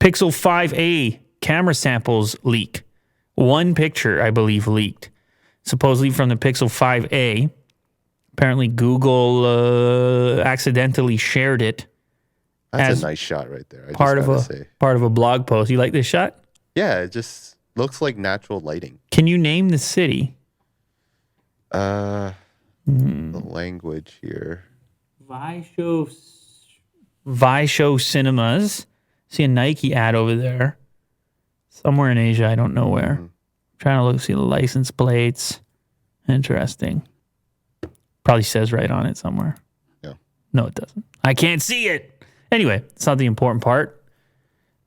Pixel 5a camera samples leak. One picture, I believe, leaked. Supposedly from the Pixel 5a. Apparently Google accidentally shared it. That's a nice shot right there. Part of a blog post. You like this shot? Yeah, it just looks like natural lighting. Can you name the city? The language here. Vaisho Cinemas. See a Nike ad over there. Somewhere in Asia, I don't know where. Mm-hmm. Trying to look, see the license plates. Interesting. Probably says right on it somewhere. Yeah. No, it doesn't. I can't see it. Anyway, it's not the important part.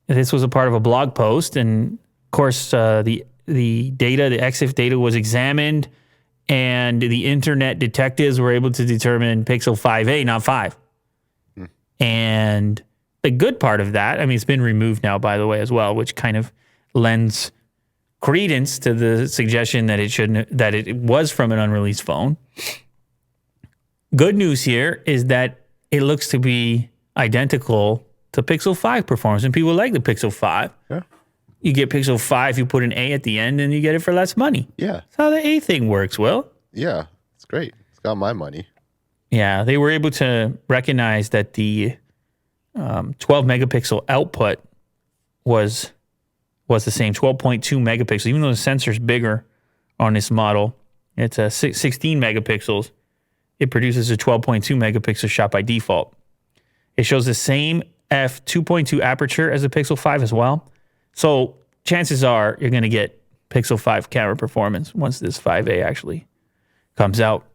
This was a part of a blog post, and of course, the data, the EXIF data, was examined, and the internet detectives were able to determine Pixel 5a, not 5. And the good part of that, I mean, it's been removed now, by the way, as well, which kind of lends credence to the suggestion that it was from an unreleased phone. Good news here is that it looks to be identical to Pixel 5 performance, and people like the Pixel 5. Yeah. You get Pixel 5, you put an A at the end, and you get it for less money. Yeah. That's how the A thing works, Will. Yeah, it's great. It's got my money. Yeah, they were able to recognize that the 12 megapixel output was the same, 12.2 megapixels. Even though the sensor's bigger on this model, it's a 16 megapixels. It produces a 12.2 megapixel shot by default. It shows the same f2.2 aperture as the Pixel 5 as well. So chances are you're going to get Pixel 5 camera performance once this 5a actually comes out.